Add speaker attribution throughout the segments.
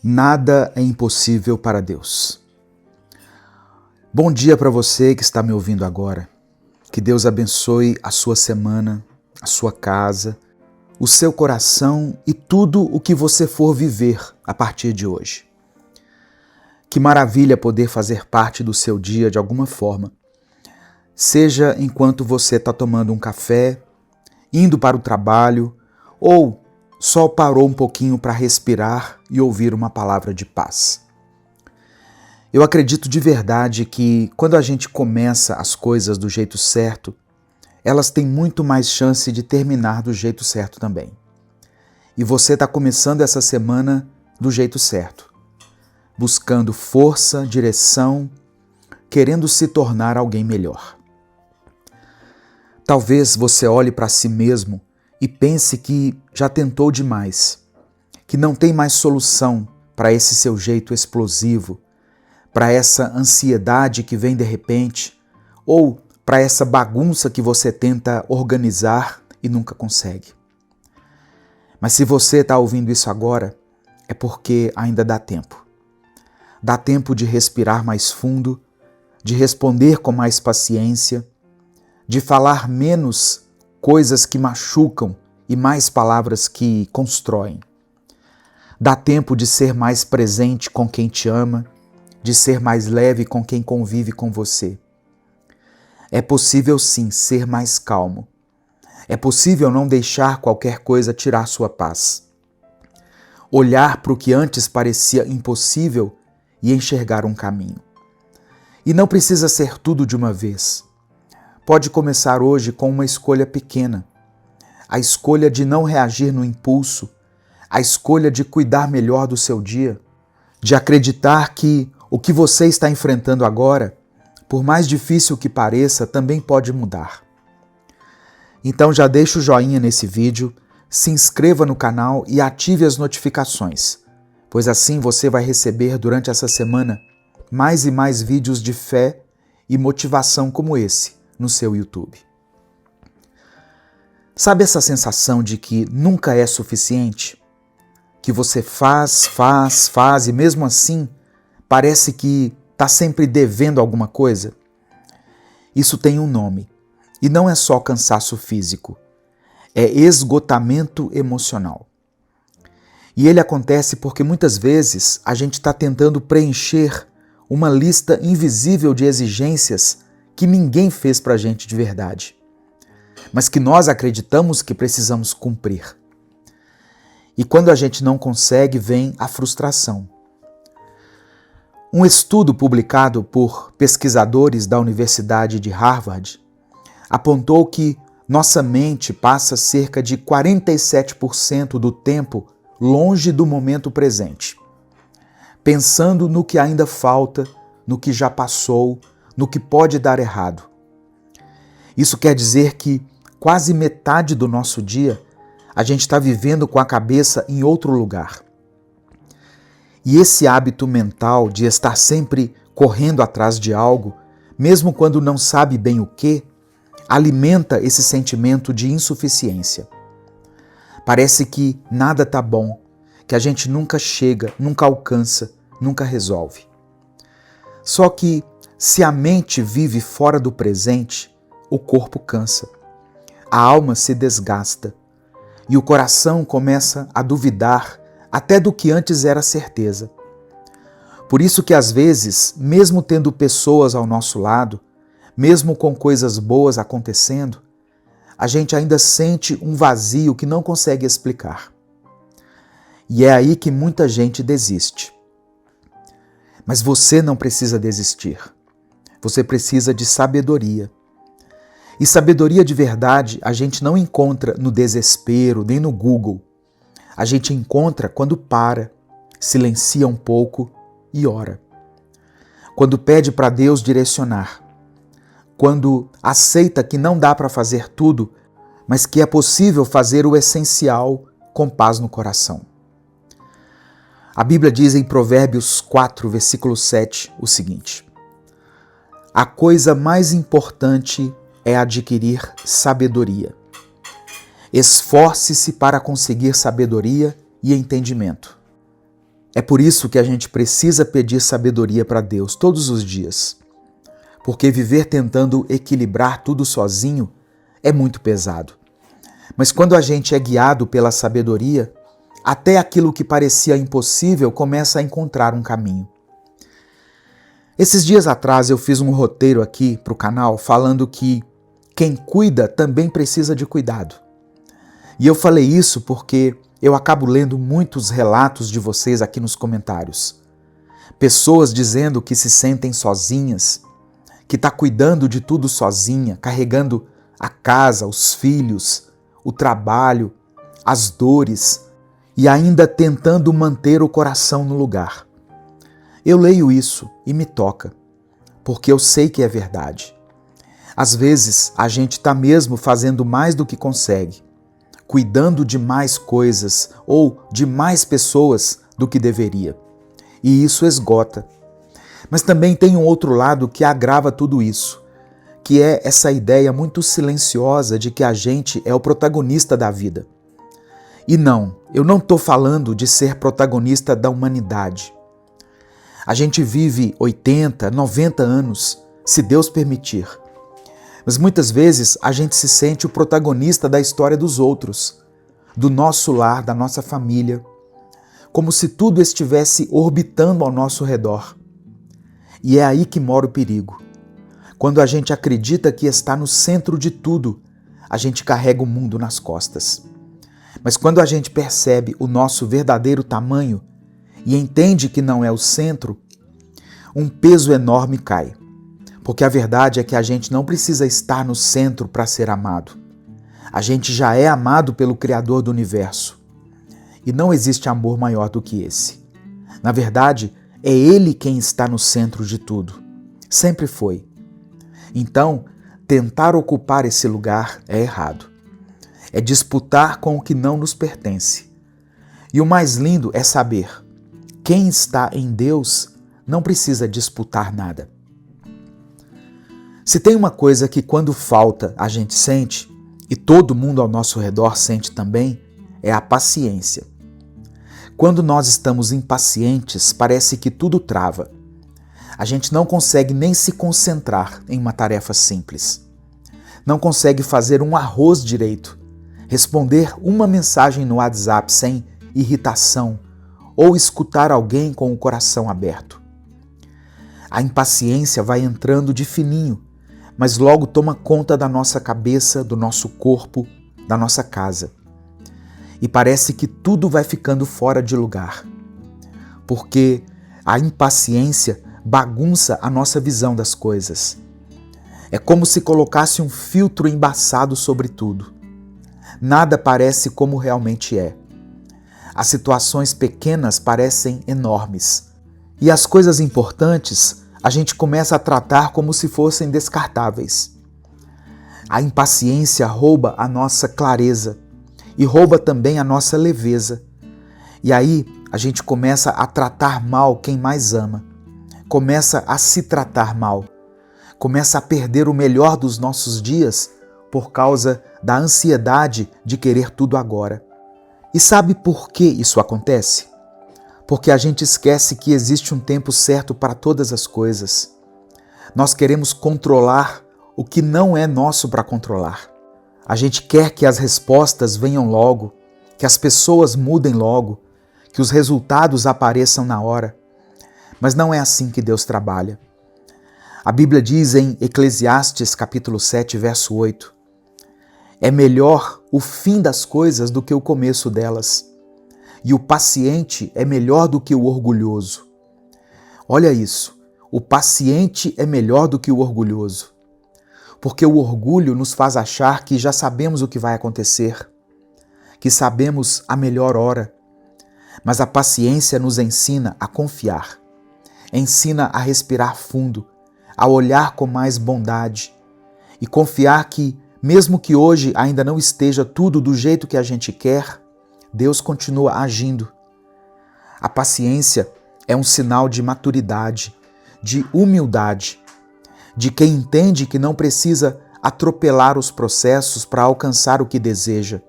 Speaker 1: Nada é impossível para Deus. Bom dia para você que está me ouvindo agora. Que Deus abençoe a sua semana, a sua casa, o seu coração e tudo o que você for viver a partir de hoje. Que maravilha poder fazer parte do seu dia de alguma forma. Seja enquanto você está tomando um café, indo para o trabalho ou só parou um pouquinho para respirar e ouvir uma palavra de paz. Eu acredito de verdade que quando a gente começa as coisas do jeito certo, elas têm muito mais chance de terminar do jeito certo também. E você está começando essa semana do jeito certo, buscando força, direção, querendo se tornar alguém melhor. Talvez você olhe para si mesmo e pense que já tentou demais, que não tem mais solução para esse seu jeito explosivo, para essa ansiedade que vem de repente, ou para essa bagunça que você tenta organizar e nunca consegue. Mas se você está ouvindo isso agora, é porque ainda dá tempo. Dá tempo de respirar mais fundo, de responder com mais paciência, de falar menos coisas que machucam e mais palavras que constroem. Dá tempo de ser mais presente com quem te ama, de ser mais leve com quem convive com você. É possível sim ser mais calmo. É possível não deixar qualquer coisa tirar sua paz. Olhar para o que antes parecia impossível e enxergar um caminho. E não precisa ser tudo de uma vez. Pode começar hoje com uma escolha pequena. A escolha de não reagir no impulso, a escolha de cuidar melhor do seu dia, de acreditar que o que você está enfrentando agora, por mais difícil que pareça, também pode mudar. Então já deixa o joinha nesse vídeo, se inscreva no canal e ative as notificações, pois assim você vai receber durante essa semana mais e mais vídeos de fé e motivação como esse no seu YouTube. Sabe essa sensação de que nunca é suficiente? Que você faz e mesmo assim parece que está sempre devendo alguma coisa? Isso tem um nome. E não é só cansaço físico. É esgotamento emocional. E ele acontece porque muitas vezes a gente está tentando preencher uma lista invisível de exigências que ninguém fez para a gente de verdade, mas que nós acreditamos que precisamos cumprir. E quando a gente não consegue, vem a frustração. Um estudo publicado por pesquisadores da Universidade de Harvard apontou que nossa mente passa cerca de 47% do tempo longe do momento presente, pensando no que ainda falta, no que já passou, no que pode dar errado. Isso quer dizer que quase metade do nosso dia a gente está vivendo com a cabeça em outro lugar. E esse hábito mental de estar sempre correndo atrás de algo, mesmo quando não sabe bem o que, alimenta esse sentimento de insuficiência. Parece que nada está bom, que a gente nunca chega, nunca alcança, nunca resolve. Só que se a mente vive fora do presente, o corpo cansa, a alma se desgasta e o coração começa a duvidar até do que antes era certeza. Por isso que às vezes, mesmo tendo pessoas ao nosso lado, mesmo com coisas boas acontecendo, a gente ainda sente um vazio que não consegue explicar. E é aí que muita gente desiste. Mas você não precisa desistir. Você precisa de sabedoria. E sabedoria de verdade a gente não encontra no desespero, nem no Google. A gente encontra quando para, silencia um pouco e ora. Quando pede para Deus direcionar. Quando aceita que não dá para fazer tudo, mas que é possível fazer o essencial com paz no coração. A Bíblia diz em Provérbios 4, versículo 7, o seguinte: a coisa mais importante é adquirir sabedoria. Esforce-se para conseguir sabedoria e entendimento. É por isso que a gente precisa pedir sabedoria para Deus todos os dias. Porque viver tentando equilibrar tudo sozinho é muito pesado. Mas quando a gente é guiado pela sabedoria, até aquilo que parecia impossível começa a encontrar um caminho. Esses dias atrás eu fiz um roteiro aqui para o canal falando que quem cuida também precisa de cuidado. E eu falei isso porque eu acabo lendo muitos relatos de vocês aqui nos comentários. Pessoas dizendo que se sentem sozinhas, que está cuidando de tudo sozinha, carregando a casa, os filhos, o trabalho, as dores e ainda tentando manter o coração no lugar. Eu leio isso e me toca, porque eu sei que é verdade. Às vezes a gente está mesmo fazendo mais do que consegue, cuidando de mais coisas ou de mais pessoas do que deveria. E isso esgota. Mas também tem um outro lado que agrava tudo isso, que é essa ideia muito silenciosa de que a gente é o protagonista da vida. E não, eu não estou falando de ser protagonista da humanidade. A gente vive 80, 90 anos, se Deus permitir. Mas muitas vezes a gente se sente o protagonista da história dos outros, do nosso lar, da nossa família, como se tudo estivesse orbitando ao nosso redor. E é aí que mora o perigo. Quando a gente acredita que está no centro de tudo, a gente carrega o mundo nas costas. Mas quando a gente percebe o nosso verdadeiro tamanho e entende que não é o centro, um peso enorme cai. Porque a verdade é que a gente não precisa estar no centro para ser amado. A gente já é amado pelo Criador do Universo. E não existe amor maior do que esse. Na verdade, é Ele quem está no centro de tudo. Sempre foi. Então, tentar ocupar esse lugar é errado. É disputar com o que não nos pertence. E o mais lindo é saber, quem está em Deus não precisa disputar nada. Se tem uma coisa que quando falta a gente sente, e todo mundo ao nosso redor sente também, é a paciência. Quando nós estamos impacientes, parece que tudo trava. A gente não consegue nem se concentrar em uma tarefa simples. Não consegue fazer um arroz direito, responder uma mensagem no WhatsApp sem irritação ou escutar alguém com o coração aberto. A impaciência vai entrando de fininho, mas logo toma conta da nossa cabeça, do nosso corpo, da nossa casa. E parece que tudo vai ficando fora de lugar, porque a impaciência bagunça a nossa visão das coisas. É como se colocasse um filtro embaçado sobre tudo. Nada parece como realmente é. As situações pequenas parecem enormes. E as coisas importantes a gente começa a tratar como se fossem descartáveis. A impaciência rouba a nossa clareza e rouba também a nossa leveza. E aí a gente começa a tratar mal quem mais ama. Começa a se tratar mal. Começa a perder o melhor dos nossos dias por causa da ansiedade de querer tudo agora. E sabe por que isso acontece? Porque a gente esquece que existe um tempo certo para todas as coisas. Nós queremos controlar o que não é nosso para controlar. A gente quer que as respostas venham logo, que as pessoas mudem logo, que os resultados apareçam na hora. Mas não é assim que Deus trabalha. A Bíblia diz em Eclesiastes capítulo 7, verso 8, é melhor o fim das coisas do que o começo delas. E o paciente é melhor do que o orgulhoso. Olha isso, o paciente é melhor do que o orgulhoso. Porque o orgulho nos faz achar que já sabemos o que vai acontecer, que sabemos a melhor hora. Mas a paciência nos ensina a confiar, ensina a respirar fundo, a olhar com mais bondade e confiar que, mesmo que hoje ainda não esteja tudo do jeito que a gente quer, Deus continua agindo. A paciência é um sinal de maturidade, de humildade, de quem entende que não precisa atropelar os processos para alcançar o que deseja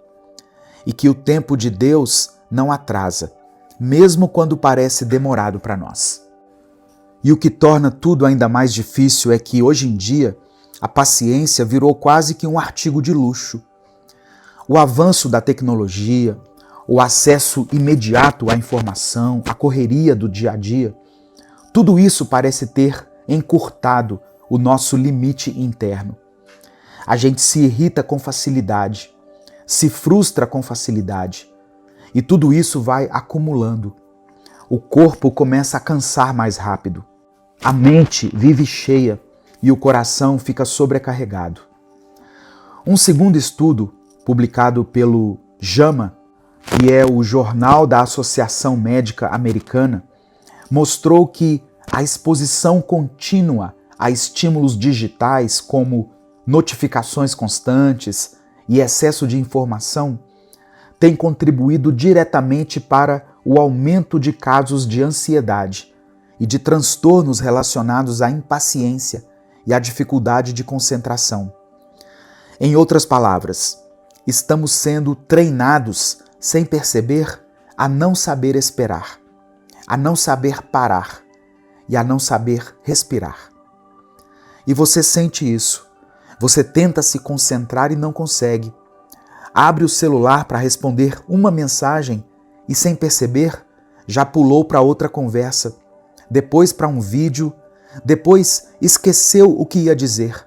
Speaker 1: e que o tempo de Deus não atrasa, mesmo quando parece demorado para nós. E o que torna tudo ainda mais difícil é que, hoje em dia, a paciência virou quase que um artigo de luxo. O avanço da tecnologia, o acesso imediato à informação, a correria do dia a dia, tudo isso parece ter encurtado o nosso limite interno. A gente se irrita com facilidade, se frustra com facilidade, e tudo isso vai acumulando. O corpo começa a cansar mais rápido, a mente vive cheia e o coração fica sobrecarregado. Um segundo estudo, publicado pelo JAMA, que é o Jornal da Associação Médica Americana, mostrou que a exposição contínua a estímulos digitais, como notificações constantes e excesso de informação, tem contribuído diretamente para o aumento de casos de ansiedade e de transtornos relacionados à impaciência e à dificuldade de concentração. Em outras palavras, estamos sendo treinados, sem perceber, a não saber esperar, a não saber parar e a não saber respirar. E você sente isso. Você tenta se concentrar e não consegue. Abre o celular para responder uma mensagem e, sem perceber, já pulou para outra conversa, depois para um vídeo, depois esqueceu o que ia dizer.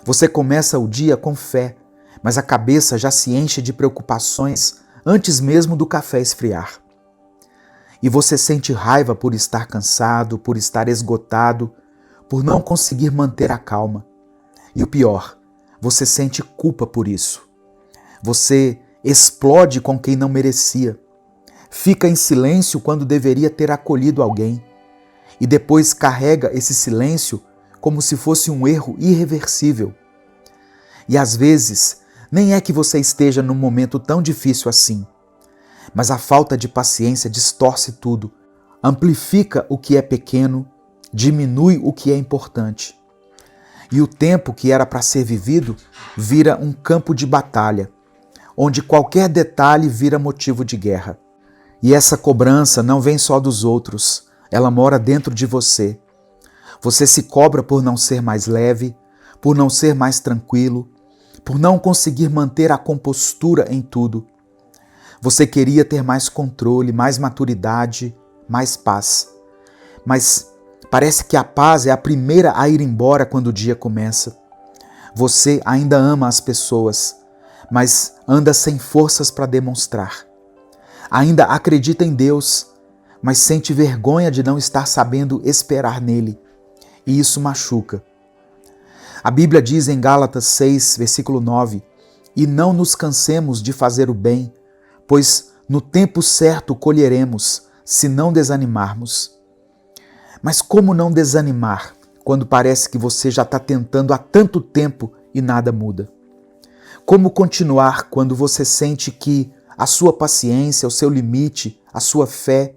Speaker 1: Você começa o dia com fé, mas a cabeça já se enche de preocupações antes mesmo do café esfriar. E você sente raiva por estar cansado, por estar esgotado, por não conseguir manter a calma. E o pior, você sente culpa por isso. Você explode com quem não merecia. Fica em silêncio quando deveria ter acolhido alguém. E depois carrega esse silêncio como se fosse um erro irreversível. E às vezes, nem é que você esteja num momento tão difícil assim, mas a falta de paciência distorce tudo, amplifica o que é pequeno, diminui o que é importante. E o tempo que era para ser vivido vira um campo de batalha, onde qualquer detalhe vira motivo de guerra. E essa cobrança não vem só dos outros, ela mora dentro de você. Você se cobra por não ser mais leve, por não ser mais tranquilo, por não conseguir manter a compostura em tudo. Você queria ter mais controle, mais maturidade, mais paz. Mas parece que a paz é a primeira a ir embora quando o dia começa. Você ainda ama as pessoas, mas anda sem forças para demonstrar. Ainda acredita em Deus, mas sente vergonha de não estar sabendo esperar nele. E isso machuca. A Bíblia diz em Gálatas 6, versículo 9, "E não nos cansemos de fazer o bem, pois no tempo certo colheremos, se não desanimarmos." Mas como não desanimar quando parece que você já está tentando há tanto tempo e nada muda? Como continuar quando você sente que a sua paciência, o seu limite, a sua fé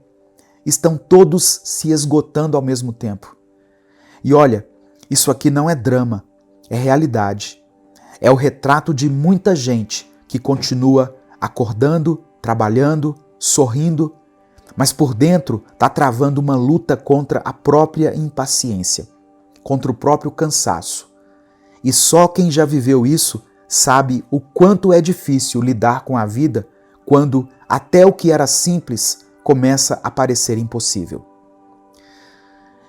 Speaker 1: estão todos se esgotando ao mesmo tempo? E olha, isso aqui não é drama, é realidade. É o retrato de muita gente que continua acordando, trabalhando, sorrindo, mas por dentro está travando uma luta contra a própria impaciência, contra o próprio cansaço. E só quem já viveu isso sabe o quanto é difícil lidar com a vida quando até o que era simples começa a parecer impossível.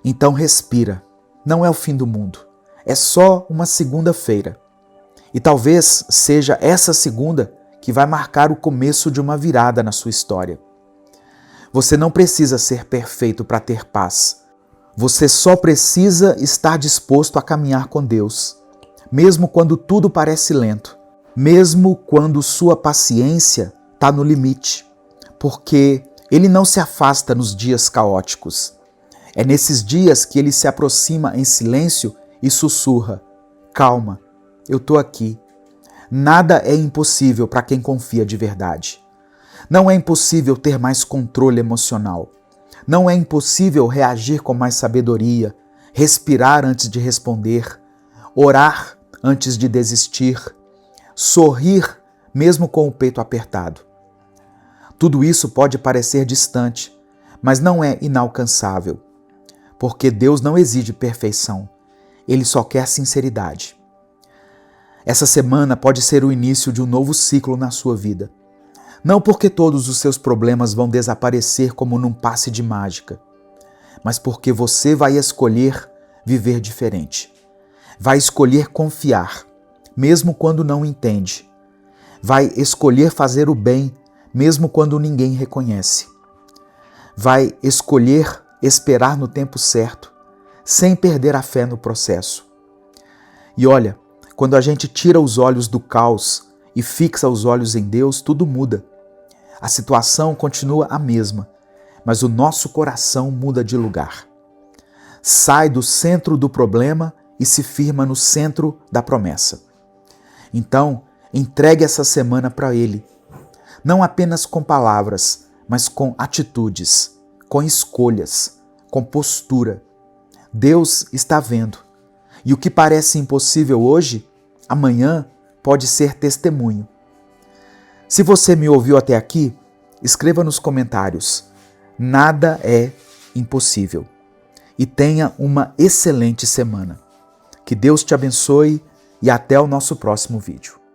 Speaker 1: Então respira, não é o fim do mundo, é só uma segunda-feira. E talvez seja essa segunda que vai marcar o começo de uma virada na sua história. Você não precisa ser perfeito para ter paz. Você só precisa estar disposto a caminhar com Deus, mesmo quando tudo parece lento, mesmo quando sua paciência está no limite, porque Ele não se afasta nos dias caóticos. É nesses dias que Ele se aproxima em silêncio e sussurra: "Calma, eu estou aqui." Nada é impossível para quem confia de verdade. Não é impossível ter mais controle emocional. Não é impossível reagir com mais sabedoria, respirar antes de responder, orar antes de desistir, sorrir mesmo com o peito apertado. Tudo isso pode parecer distante, mas não é inalcançável, porque Deus não exige perfeição, Ele só quer sinceridade. Essa semana pode ser o início de um novo ciclo na sua vida. Não porque todos os seus problemas vão desaparecer como num passe de mágica, mas porque você vai escolher viver diferente. Vai escolher confiar, mesmo quando não entende. Vai escolher fazer o bem, mesmo quando ninguém reconhece. Vai escolher esperar no tempo certo, sem perder a fé no processo. E olha, quando a gente tira os olhos do caos e fixa os olhos em Deus, tudo muda. A situação continua a mesma, mas o nosso coração muda de lugar. Sai do centro do problema e se firma no centro da promessa. Então, entregue essa semana para Ele, não apenas com palavras, mas com atitudes, com escolhas, com postura. Deus está vendo, e o que parece impossível hoje, amanhã pode ser testemunho. Se você me ouviu até aqui, escreva nos comentários: nada é impossível. E tenha uma excelente semana. Que Deus te abençoe e até o nosso próximo vídeo.